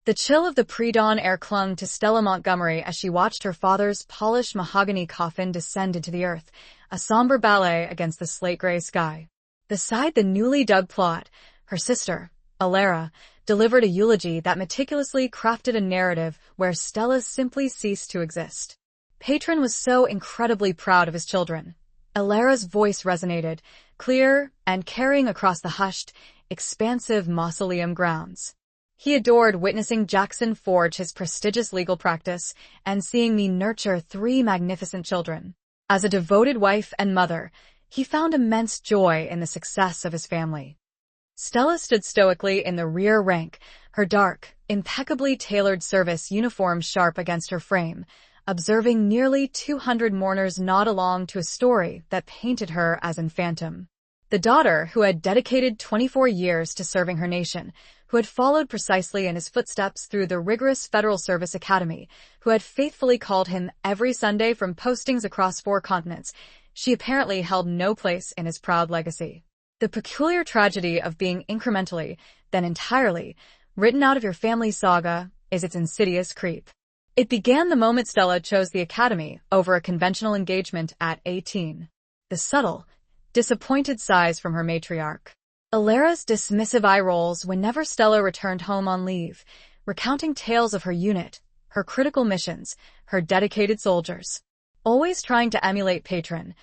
The chill of the pre-dawn air clung to Stella Montgomery as she watched her father's polished mahogany coffin descend into the earth, a somber ballet against the slate-gray sky. Beside the newly dug plot, her sister, Alara, delivered a eulogy that meticulously crafted a narrative where Stella simply ceased to exist. Patron was so incredibly proud of his children. Alara's voice resonated, clear and carrying across the hushed, expansive mausoleum grounds. He adored witnessing Jackson forge his prestigious legal practice and seeing me nurture 3 magnificent children. As a devoted wife and mother, he found immense joy in the success of his family. Stella stood stoically in the rear rank, her dark, impeccably tailored service uniform sharp against her frame, observing nearly 200 mourners nod along to a story that painted her as an phantom. The daughter who had dedicated 24 years to serving her nation, who had followed precisely in his footsteps through the rigorous Federal Service Academy, who had faithfully called him every Sunday from postings across 4 continents, she apparently held no place in his proud legacy. The peculiar tragedy of being incrementally, then entirely, written out of your family's saga is its insidious creep. It began the moment Stella chose the Academy over a conventional engagement at 18. The subtle, disappointed sighs from her matriarch. Alara's dismissive eye rolls whenever Stella returned home on leave, recounting tales of her unit, her critical missions, her dedicated soldiers. Always trying to emulate Patron,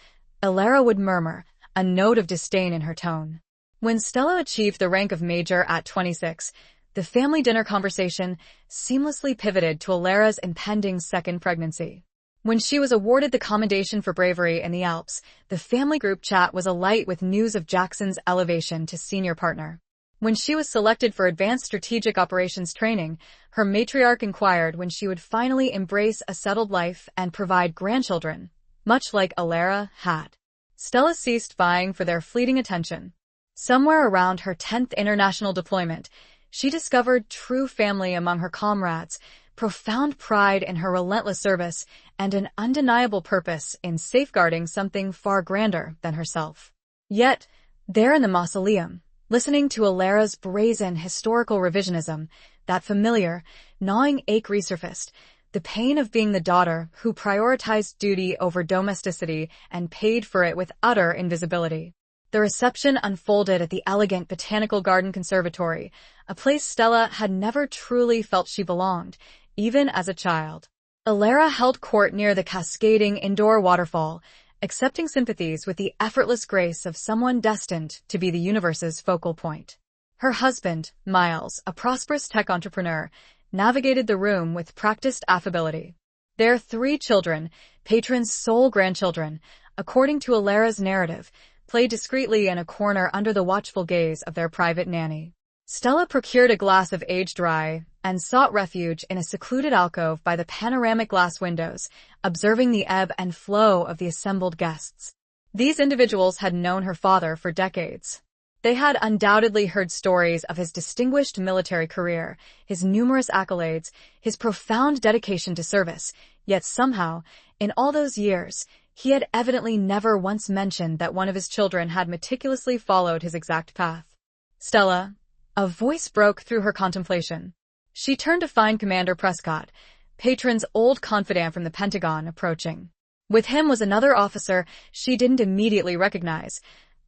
Alara would murmur, a note of disdain in her tone. When Stella achieved the rank of major at 26, the family dinner conversation seamlessly pivoted to Alara's impending second pregnancy. When she was awarded the Commendation for Bravery in the Alps, the family group chat was alight with news of Jackson's elevation to senior partner. When she was selected for Advanced Strategic Operations training, her matriarch inquired when she would finally embrace a settled life and provide grandchildren, much like Alara had. Stella ceased vying for their fleeting attention. Somewhere around her 10th international deployment, she discovered true family among her comrades, profound pride in her relentless service, and an undeniable purpose in safeguarding something far grander than herself. Yet, there in the mausoleum, listening to Alara's brazen historical revisionism, that familiar, gnawing ache resurfaced, the pain of being the daughter who prioritized duty over domesticity and paid for it with utter invisibility. The reception unfolded at the elegant Botanical Garden Conservatory, a place Stella had never truly felt she belonged, even as a child. Alara held court near the cascading indoor waterfall, accepting sympathies with the effortless grace of someone destined to be the universe's focal point. Her husband, Miles, a prosperous tech entrepreneur, navigated the room with practiced affability. Their 3 children, Patron's sole grandchildren, according to Alara's narrative, played discreetly in a corner under the watchful gaze of their private nanny. Stella procured a glass of aged rye and sought refuge in a secluded alcove by the panoramic glass windows, observing the ebb and flow of the assembled guests. These individuals had known her father for decades. They had undoubtedly heard stories of his distinguished military career, his numerous accolades, his profound dedication to service, yet somehow, in all those years, he had evidently never once mentioned that one of his children had meticulously followed his exact path. Stella, a voice broke through her contemplation. She turned to find Commander Prescott, Patron's old confidant from the Pentagon, approaching. With him was another officer she didn't immediately recognize,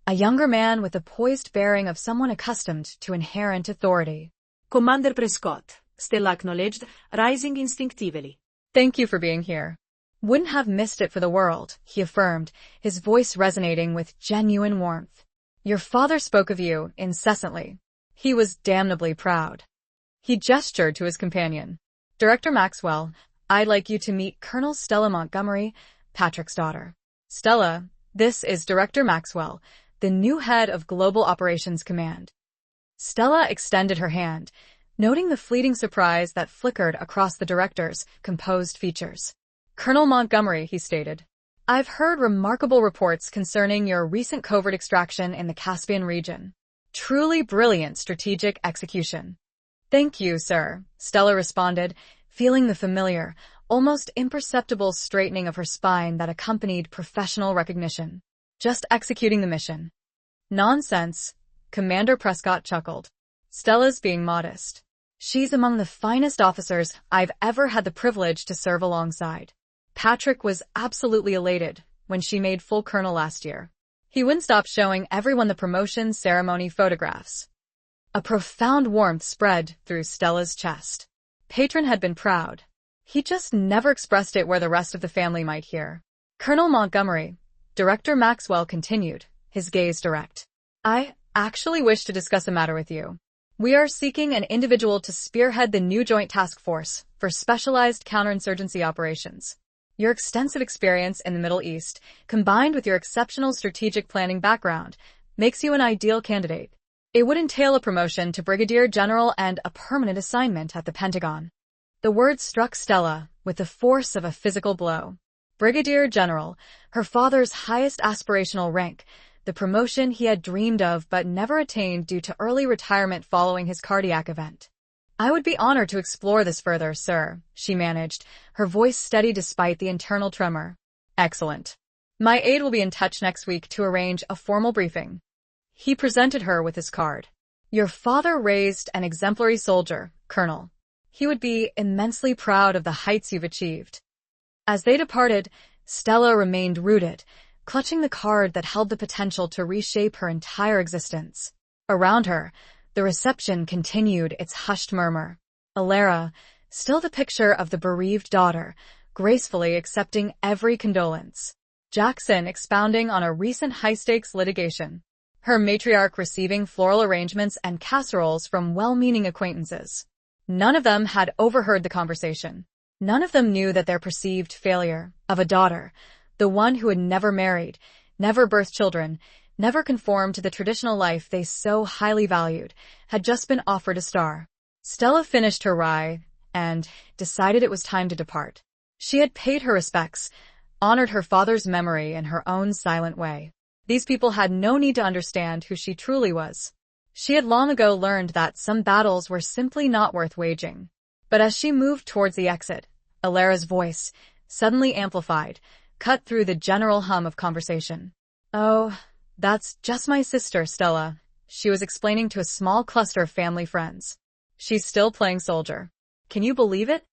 a younger man with the poised bearing of someone accustomed to inherent authority. Commander Prescott, Stella acknowledged, rising instinctively. Thank you for being here. Wouldn't have missed it for the world, he affirmed, his voice resonating with genuine warmth. Your father spoke of you incessantly. He was damnably proud. He gestured to his companion. Director Maxwell, I'd like you to meet Colonel Stella Montgomery, Patrick's daughter. Stella, this is Director Maxwell, the new head of Global Operations Command. Stella extended her hand, noting the fleeting surprise that flickered across the director's composed features. Colonel Montgomery, he stated, I've heard remarkable reports concerning your recent covert extraction in the Caspian region. Truly brilliant strategic execution. Thank you, sir, Stella responded, feeling the familiar, almost imperceptible straightening of her spine that accompanied professional recognition. Just executing the mission. Nonsense, Commander Prescott chuckled. Stella's being modest. She's among the finest officers I've ever had the privilege to serve alongside. Patrick was absolutely elated when she made full colonel last year. He wouldn't stop showing everyone the promotion ceremony photographs. A profound warmth spread through Stella's chest. Patron had been proud. He just never expressed it where the rest of the family might hear. Colonel Montgomery, Director Maxwell continued, his gaze direct. I actually wish to discuss a matter with you. We are seeking an individual to spearhead the new Joint Task Force for specialized counterinsurgency operations. Your extensive experience in the Middle East, combined with your exceptional strategic planning background, makes you an ideal candidate. It would entail a promotion to Brigadier General and a permanent assignment at the Pentagon. The words struck Stella with the force of a physical blow. Brigadier General, her father's highest aspirational rank, the promotion he had dreamed of but never attained due to early retirement following his cardiac event. I would be honored to explore this further, sir, she managed, her voice steady despite the internal tremor. Excellent. My aide will be in touch next week to arrange a formal briefing. He presented her with his card. Your father raised an exemplary soldier, Colonel. He would be immensely proud of the heights you've achieved. As they departed, Stella remained rooted, clutching the card that held the potential to reshape her entire existence. Around her, the reception continued its hushed murmur. Alara, still the picture of the bereaved daughter, gracefully accepting every condolence. Jackson expounding on a recent high-stakes litigation. Her matriarch receiving floral arrangements and casseroles from well-meaning acquaintances. None of them had overheard the conversation. None of them knew that their perceived failure of a daughter, the one who had never married, never birthed children, never conformed to the traditional life they so highly valued, had just been offered a star. Stella finished her rye and decided it was time to depart. She had paid her respects, honored her father's memory in her own silent way. These people had no need to understand who she truly was. She had long ago learned that some battles were simply not worth waging. But as she moved towards the exit, Alara's voice, suddenly amplified, cut through the general hum of conversation. Oh, that's just my sister, Stella, she was explaining to a small cluster of family friends. She's still playing soldier. Can you believe it?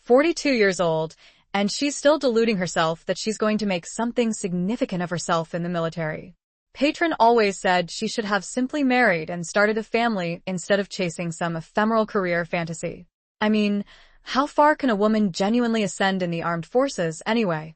42 years old, and she's still deluding herself that she's going to make something significant of herself in the military. Patron always said she should have simply married and started a family instead of chasing some ephemeral career fantasy. I mean, how far can a woman genuinely ascend in the armed forces, anyway?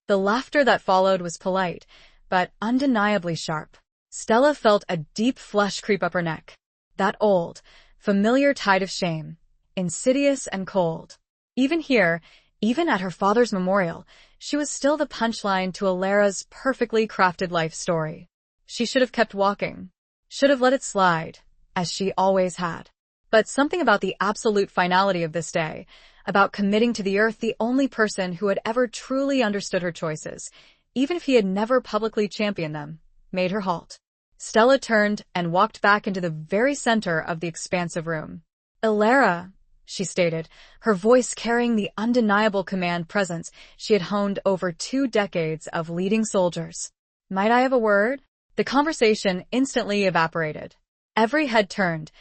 The laughter that followed was polite, but undeniably sharp. Stella felt a deep flush creep up her neck. That old, familiar tide of shame, insidious and cold. Even here, even at her father's memorial, she was still the punchline to Alara's perfectly crafted life story. She should have kept walking, should have let it slide, as she always had. But something about the absolute finality of this day, about committing to the earth the only person who had ever truly understood her choices, even if he had never publicly championed them, made her halt. Stella turned and walked back into the very center of the expansive room. Alara, she stated, her voice carrying the undeniable command presence she had honed over 2 decades of leading soldiers. Might I have a word? The conversation instantly evaporated. Every head turned,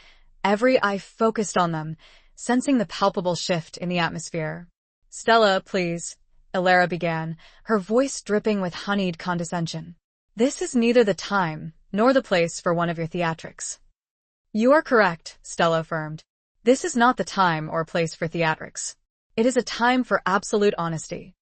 every eye focused on them, sensing the palpable shift in the atmosphere. Stella, please, Alara began, her voice dripping with honeyed condescension. This is neither the time nor the place for one of your theatrics. You are correct, Stella affirmed. This is not the time or place for theatrics. It is a time for absolute honesty.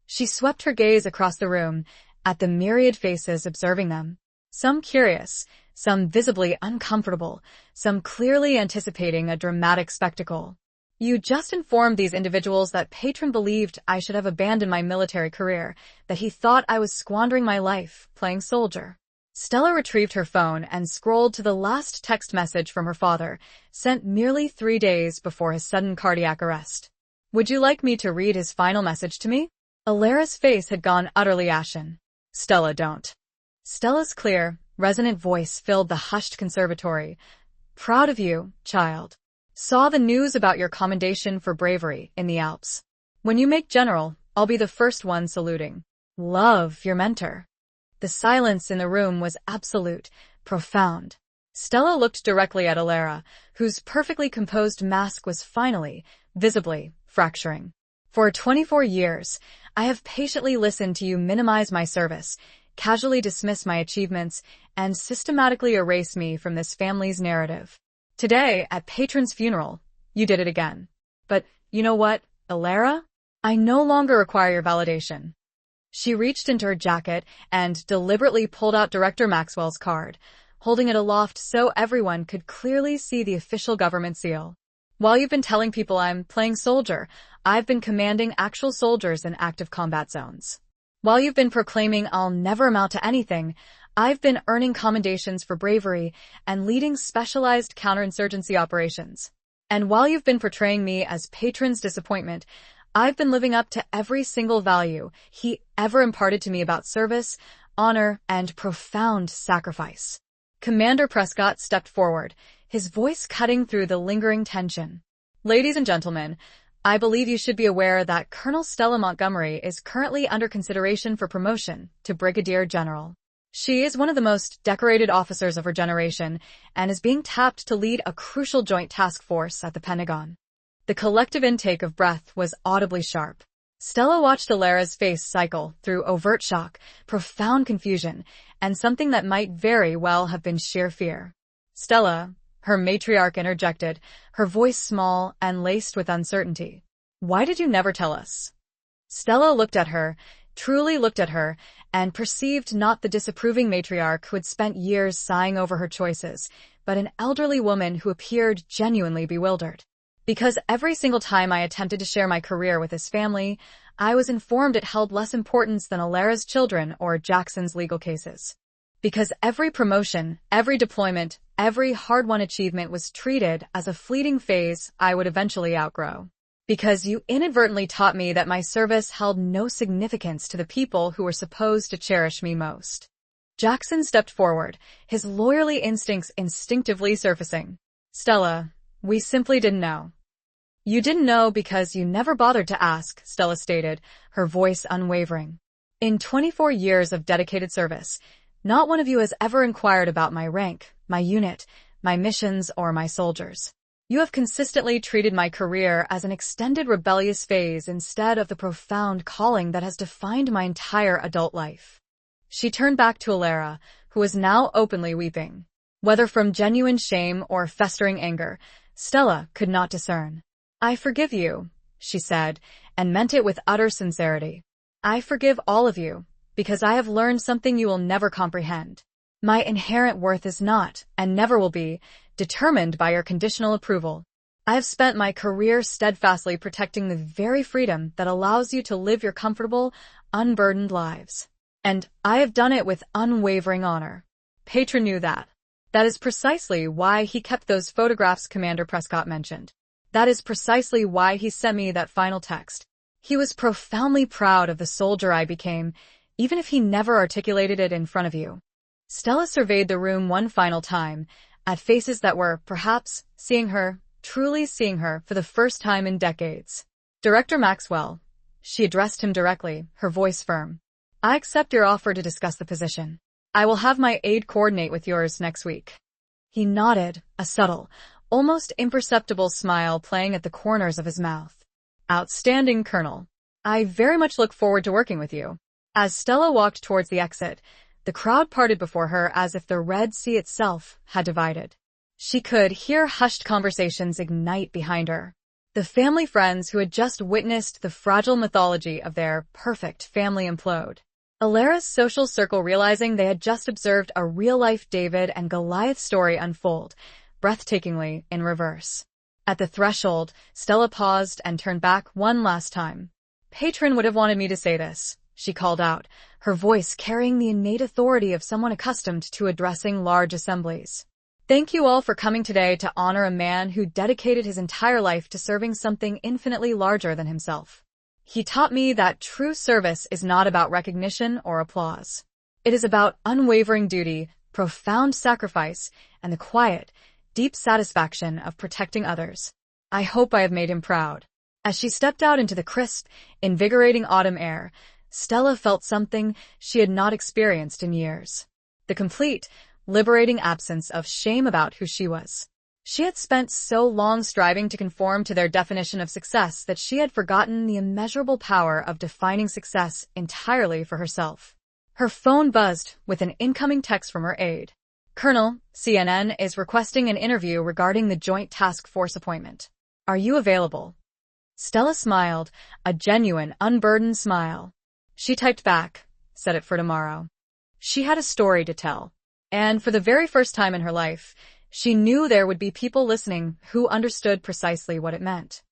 She swept her gaze across the room at the myriad faces observing them. Some curious, some visibly uncomfortable, some clearly anticipating a dramatic spectacle. You just informed these individuals that Patron believed I should have abandoned my military career, that he thought I was squandering my life playing soldier. Stella retrieved her phone and scrolled to the last text message from her father, sent merely 3 days before his sudden cardiac arrest. Would you like me to read his final message to me? Alara's face had gone utterly ashen. Stella, don't. Stella's clear, resonant voice filled the hushed conservatory. Proud of you, child. Saw the news about your commendation for bravery in the Alps. When you make general, I'll be the first one saluting. Love, your mentor. The silence in the room was absolute, profound. Stella looked directly at Alara, whose perfectly composed mask was finally, visibly, fracturing. For 24 years, I have patiently listened to you minimize my service, casually dismiss my achievements, and systematically erase me from this family's narrative. Today, at Patron's funeral, you did it again. But, you know what, Alara? I no longer require your validation. She reached into her jacket and deliberately pulled out Director Maxwell's card, holding it aloft so everyone could clearly see the official government seal. While you've been telling people I'm playing soldier, I've been commanding actual soldiers in active combat zones. While you've been proclaiming I'll never amount to anything, I've been earning commendations for bravery and leading specialized counterinsurgency operations. And while you've been portraying me as Patron's disappointment, I've been living up to every single value he ever imparted to me about service, honor, and profound sacrifice. Commander Prescott stepped forward, his voice cutting through the lingering tension. Ladies and gentlemen, I believe you should be aware that Colonel Stella Montgomery is currently under consideration for promotion to Brigadier General. She is one of the most decorated officers of her generation and is being tapped to lead a crucial joint task force at the Pentagon. The collective intake of breath was audibly sharp. Stella watched Alara's face cycle through overt shock, profound confusion, and something that might very well have been sheer fear. Stella, her matriarch interjected, her voice small and laced with uncertainty. Why did you never tell us? Stella looked at her, truly looked at her, and perceived not the disapproving matriarch who had spent years sighing over her choices, but an elderly woman who appeared genuinely bewildered. Because every single time I attempted to share my career with his family, I was informed it held less importance than Alara's children or Jackson's legal cases. Because every promotion, every deployment, every hard-won achievement was treated as a fleeting phase I would eventually outgrow. Because you inadvertently taught me that my service held no significance to the people who were supposed to cherish me most. Jackson stepped forward, his lawyerly instincts instinctively surfacing. Stella, we simply didn't know. You didn't know because you never bothered to ask, Stella stated, her voice unwavering. In 24 years of dedicated service, not one of you has ever inquired about my rank, my unit, my missions, or my soldiers. You have consistently treated my career as an extended rebellious phase instead of the profound calling that has defined my entire adult life. She turned back to Alara, who was now openly weeping. Whether from genuine shame or festering anger, Stella could not discern. I forgive you, she said, and meant it with utter sincerity. I forgive all of you, because I have learned something you will never comprehend. My inherent worth is not, and never will be, determined by your conditional approval. I have spent my career steadfastly protecting the very freedom that allows you to live your comfortable, unburdened lives. And I have done it with unwavering honor. Patron knew that. That is precisely why he kept those photographs Commander Prescott mentioned. That is precisely why he sent me that final text. He was profoundly proud of the soldier I became, even if he never articulated it in front of you. Stella surveyed the room one final time, at faces that were, perhaps, seeing her, truly seeing her for the first time in decades. Director Maxwell. She addressed him directly, her voice firm. I accept your offer to discuss the position. I will have my aide coordinate with yours next week. He nodded, a subtle, almost imperceptible smile playing at the corners of his mouth. Outstanding, Colonel. I very much look forward to working with you. As Stella walked towards the exit, the crowd parted before her as if the Red Sea itself had divided. She could hear hushed conversations ignite behind her. The family friends who had just witnessed the fragile mythology of their perfect family implode. Alara's social circle realizing they had just observed a real-life David and Goliath story unfold, breathtakingly in reverse. At the threshold, Stella paused and turned back one last time. Patron would have wanted me to say this, she called out, her voice carrying the innate authority of someone accustomed to addressing large assemblies. Thank you all for coming today to honor a man who dedicated his entire life to serving something infinitely larger than himself. He taught me that true service is not about recognition or applause. It is about unwavering duty, profound sacrifice, and the quiet, deep satisfaction of protecting others. I hope I have made him proud. As she stepped out into the crisp, invigorating autumn air, Stella felt something she had not experienced in years. The complete, liberating absence of shame about who she was. She had spent so long striving to conform to their definition of success that she had forgotten the immeasurable power of defining success entirely for herself. Her phone buzzed with an incoming text from her aide. "Colonel, CNN is requesting an interview regarding the Joint Task Force appointment. Are you available?" Stella smiled, a genuine, unburdened smile. She typed back, "Set it for tomorrow." She had a story to tell, and for the very first time in her life, she knew there would be people listening who understood precisely what it meant.